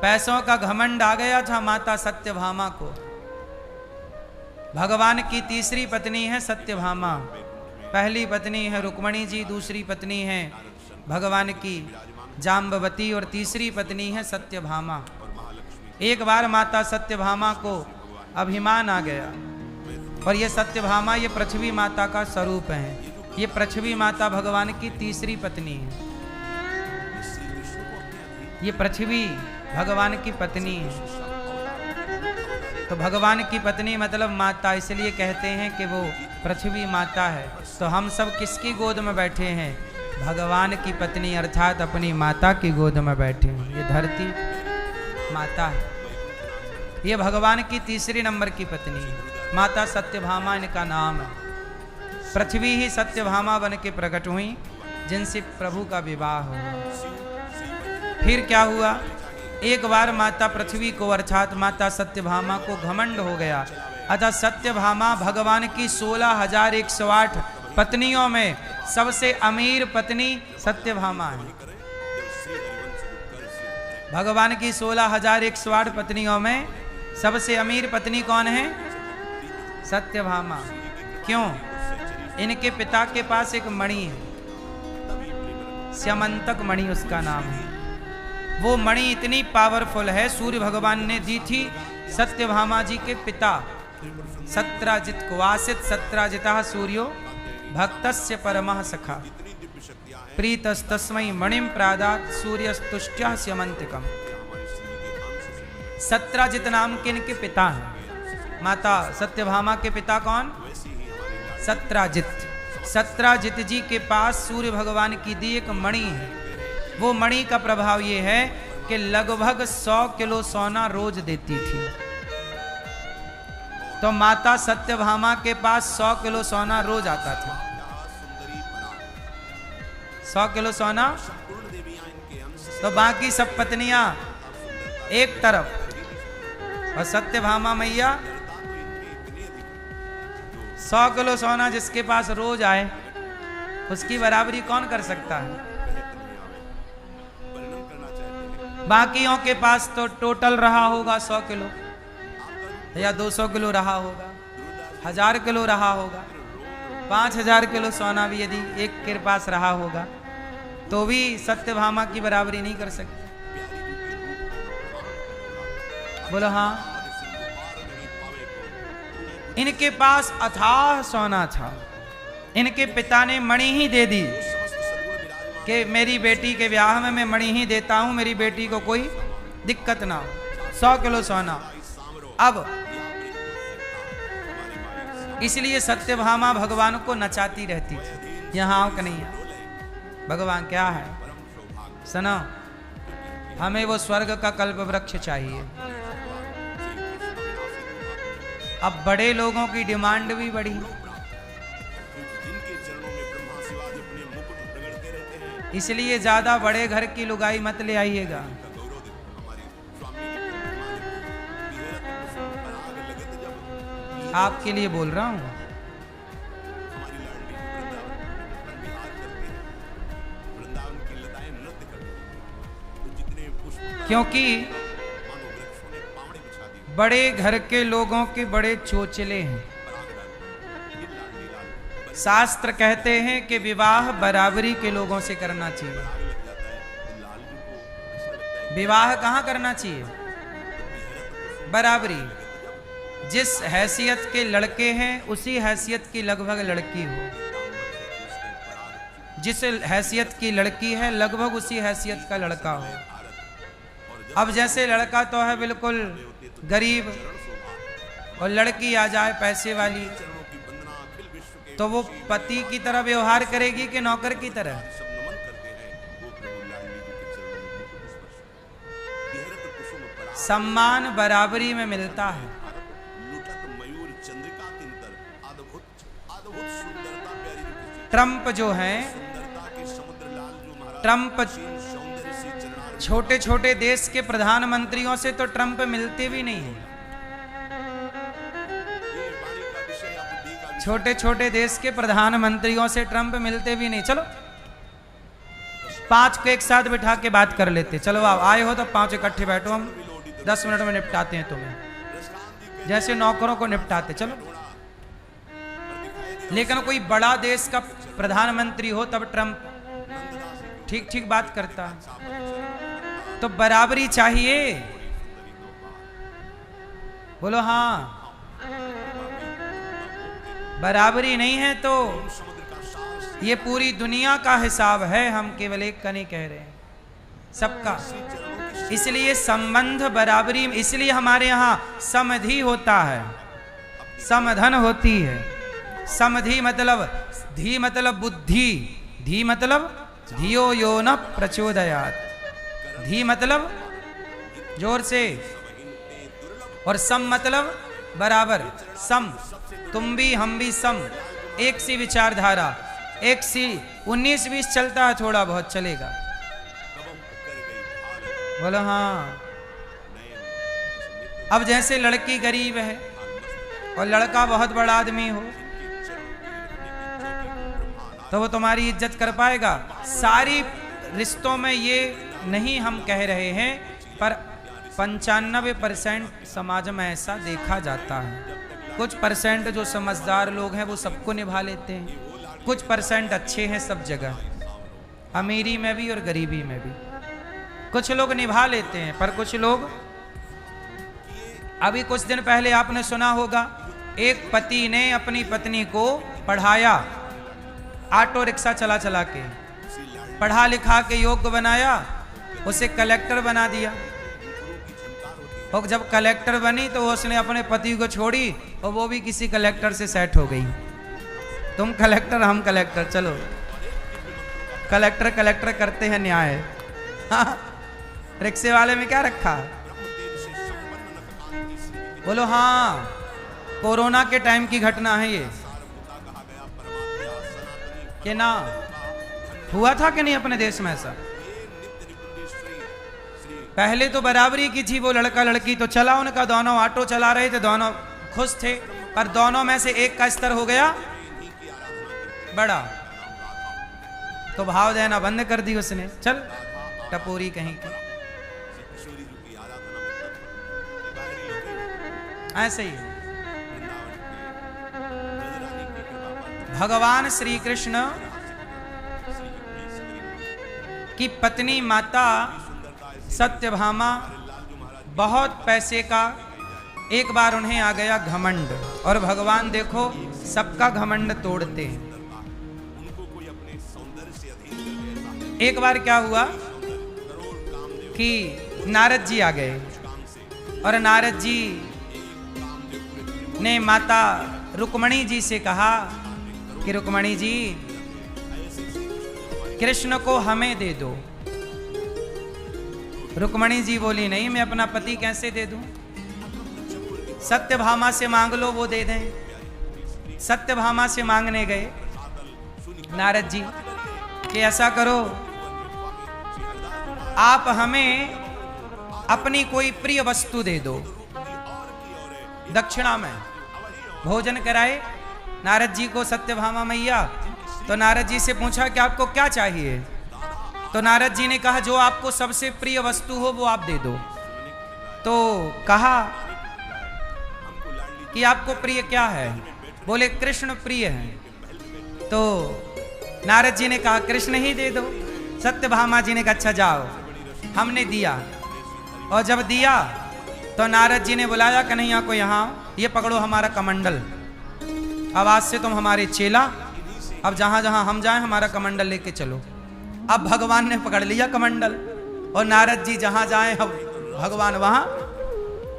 पैसों का घमंड आ गया था माता सत्यभामा को। भगवान की तीसरी पत्नी है सत्यभामा। पहली पत्नी है रुक्मणी जी, दूसरी पत्नी है भगवान की जाम्बवती और तीसरी पत्नी है सत्यभामा। एक बार माता सत्यभामा को अभिमान आ गया और ये सत्यभामा ये पृथ्वी माता का स्वरूप है। ये पृथ्वी माता भगवान की तीसरी पत्नी है। ये पृथ्वी भगवान की पत्नी है। तो भगवान की पत्नी मतलब माता, इसलिए कहते हैं कि वो पृथ्वी माता है। तो हम सब किसकी गोद में बैठे हैं? भगवान की पत्नी अर्थात अपनी माता की गोद में बैठे हैं। ये धरती माता है। ये भगवान की तीसरी नंबर की पत्नी है। माता सत्यभामा इनका नाम है। पृथ्वी ही सत्यभामा बन के प्रकट हुई जिनसे प्रभु का विवाह हुआ। फिर क्या हुआ? एक बार माता पृथ्वी को अर्थात माता सत्यभामा को घमंड हो गया। अतः सत्यभामा भगवान की 16,108 पत्नियों में सबसे अमीर पत्नी सत्यभामा है। भगवान की 16,108 पत्नियों में सबसे अमीर पत्नी कौन है? सत्यभामा। क्यों? इनके पिता के पास एक मणि है, स्यमंतक मणि उसका नाम है। वो मणि इतनी पावरफुल है, सूर्य भगवान ने दी थी सत्यभामा जी के पिता सत्राजित को। आसित सत्राजिता सूर्यो भक्तस्य परमः सखा प्रीतस्तस्मै मणिं प्रादात् सूर्यस्तुष्ट्या स्यमंतिकम। सत्राजित नाम के इनके पिता हैं। माता सत्यभामा के पिता कौन? सत्राजित। सत्राजित जी के पास सूर्य भगवान की दी एक मणि है। वो मणि का प्रभाव ये है कि लगभग 100 किलो सोना रोज देती थी। तो माता सत्यभामा के पास 100 किलो सोना रोज आता था। 100 किलो सोना। तो बाकी सब पत्नियां एक तरफ और सत्यभामा मैया 100 किलो सोना जिसके पास रोज आए उसकी बराबरी कौन कर सकता है? बाकियों के पास तो टोटल रहा होगा 100 किलो या 200 किलो रहा होगा, 1000 किलो रहा होगा, 5000 किलो सोना भी यदि एक के पास रहा होगा तो भी सत्यभामा की बराबरी नहीं कर सकते। बोलो हाँ। इनके पास अथाह सोना था। इनके पिता ने मणि ही दे दी कि मेरी बेटी के ब्याह में मैं मणि ही देता हूं, मेरी बेटी को कोई दिक्कत ना हो। 100 किलो सोना। अब इसलिए सत्यभामा भगवान को नचाती रहती थी, यहां आओ कन्हैया। भगवान क्या है? सुनो, हमें वो स्वर्ग का कल्प वृक्ष चाहिए। अब बड़े लोगों की डिमांड भी बढ़ी। इसलिए ज्यादा बड़े घर की लुगाई मत ले आइएगा। आपके लिए बोल रहा हूं। क्योंकि बड़े घर के लोगों के बड़े चोचले हैं। शास्त्र कहते हैं कि विवाह बराबरी के लोगों से करना चाहिए। विवाह कहाँ करना चाहिए? बराबरी। जिस हैसियत के लड़के हैं उसी हैसियत की लगभग लड़की हो, जिस हैसियत की लड़की है लगभग उसी हैसियत का लड़का हो। अब जैसे लड़का तो है बिल्कुल गरीब और लड़की आ जाए पैसे वाली, तो वो पति की तरह व्यवहार करेगी कि नौकर की तरह? सम्मान बराबरी में मिलता है। ट्रंप जो है, ट्रंप छोटे छोटे देश के प्रधानमंत्रियों से तो ट्रंप मिलते भी नहीं है। छोटे छोटे देश के प्रधानमंत्रियों से ट्रंप मिलते भी नहीं। चलो 5 को एक साथ बिठा के बात कर लेते। चलो आप आए हो तो 5 इकट्ठे बैठो, हम 10 मिनट में निपटाते हैं तुम्हें, जैसे नौकरों को निपटाते। चलो, लेकिन कोई बड़ा देश का प्रधानमंत्री हो तब ट्रम्प ठीक ठीक बात करता है। तो बराबरी चाहिए, बोलो हाँ। बराबरी नहीं है तो ये पूरी दुनिया का हिसाब है, हम केवल एक का नहीं कह रहे हैं, सबका। इसलिए संबंध बराबरी, इसलिए हमारे यहाँ समधि होता है, समधन होती है। समधि मतलब, धी मतलब बुद्धि, धी मतलब धियो यो न प्रचोदयात्, धी मतलब जोर से, और सम मतलब बराबर, सम, तुम भी हम भी सम, एक सी विचारधारा, एक सी। 19-20 चलता है, थोड़ा बहुत चलेगा, बोलो हाँ। अब जैसे लड़की गरीब है और लड़का बहुत बड़ा आदमी हो तो वो तुम्हारी इज्जत कर पाएगा? सारी रिश्तों में ये नहीं हम कह रहे हैं, पर 95% समाज में ऐसा देखा जाता है। कुछ परसेंट जो समझदार लोग हैं वो सबको निभा लेते हैं, कुछ परसेंट अच्छे हैं सब जगह, अमीरी में भी और गरीबी में भी कुछ लोग निभा लेते हैं, पर कुछ लोग। अभी कुछ दिन पहले आपने सुना होगा, एक पति ने अपनी पत्नी को पढ़ाया, ऑटो रिक्शा चला चला के पढ़ा लिखा के योग्य बनाया, उसे कलेक्टर बना दिया। और जब कलेक्टर बनी तो उसने अपने पति को छोड़ी और वो भी किसी कलेक्टर से सेट हो गई। तुम कलेक्टर हम कलेक्टर, चलो कलेक्टर कलेक्टर करते हैं न्याय। हाँ, रिक्शे वाले में क्या रखा? बोलो हाँ, कोरोना के टाइम की घटना है ये, कि ना हुआ था कि नहीं अपने देश में ऐसा? पहले तो बराबरी की थी, वो लड़का लड़की तो चला उनका, दोनों ऑटो चला रहे थे, दोनों खुश थे, पर दोनों में से एक का स्तर हो गया बड़ा, तो भाव देना बंद कर दी उसने। चल टपोरी कहीं की, ऐसे ही भगवान श्री कृष्ण की पत्नी माता सत्यभामा, बहुत पैसे का एक बार उन्हें आ गया घमंड, और भगवान देखो सबका घमंड तोड़ते हैं। एक बार क्या हुआ कि नारद जी आ गए, और नारद जी ने माता रुक्मणी जी से कहा कि रुक्मणी जी, कृष्ण को हमें दे दो। रुक्मणी जी बोली, नहीं, मैं अपना पति कैसे दे दूं? सत्यभामा से मांग लो, वो दे दें। सत्यभामा से मांगने गए नारद जी कि ऐसा करो, आप हमें अपनी कोई प्रिय वस्तु दे दो, दक्षिणा में भोजन कराए नारद जी को सत्यभामा मैया। तो नारद जी से पूछा कि आपको क्या चाहिए? तो नारद जी ने कहा, जो आपको सबसे प्रिय वस्तु हो वो आप दे दो। तो कहा कि आपको प्रिय क्या है? बोले कृष्ण प्रिय है। तो नारद जी ने कहा कृष्ण ही दे दो। सत्यभामा जी ने कहा अच्छा जाओ, हमने दिया। और जब दिया तो नारद जी ने बुलाया कन्हैया को, यहाँ ये पकड़ो हमारा कमंडल, अब आज से तुम हमारे चेला, अब जहां जहां हम जाएं हमारा कमंडल लेके चलो। अब भगवान ने पकड़ लिया कमंडल, और नारद जी जहां जाएं अब भगवान वहां।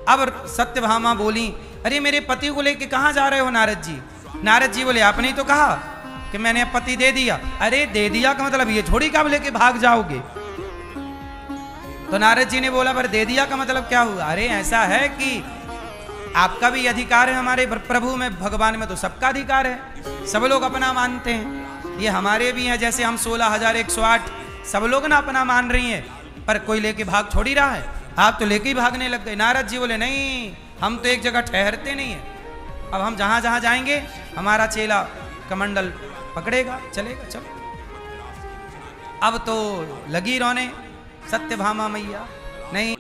अब सत्यभामा बोली, अरे मेरे पति को लेके कहां जा रहे हो नारद जी? नारद जी बोले, आपने तो कहा कि मैंने पति दे दिया। अरे दे दिया का मतलब ये थोड़ी कि आप लेके भाग जाओगे। तो नारद जी ने बोला, पर दे दिया का मतलब क्या हुआ? अरे ऐसा है कि आपका भी अधिकार है हमारे प्रभु में, भगवान में तो सबका अधिकार है, सब लोग अपना मानते हैं, ये हमारे भी हैं। जैसे हम 16,108 सब लोग ना अपना मान रही हैं, पर कोई लेके भाग छोड़ ही रहा है, आप तो लेके ही भागने लग गए। नारद जी बोले, नहीं, हम तो एक जगह ठहरते नहीं है, अब हम जहां जहां जाएंगे हमारा चेला कमंडल पकड़ेगा, चलेगा। चलो अब तो लगी रोने सत्यभामा मैया। नहीं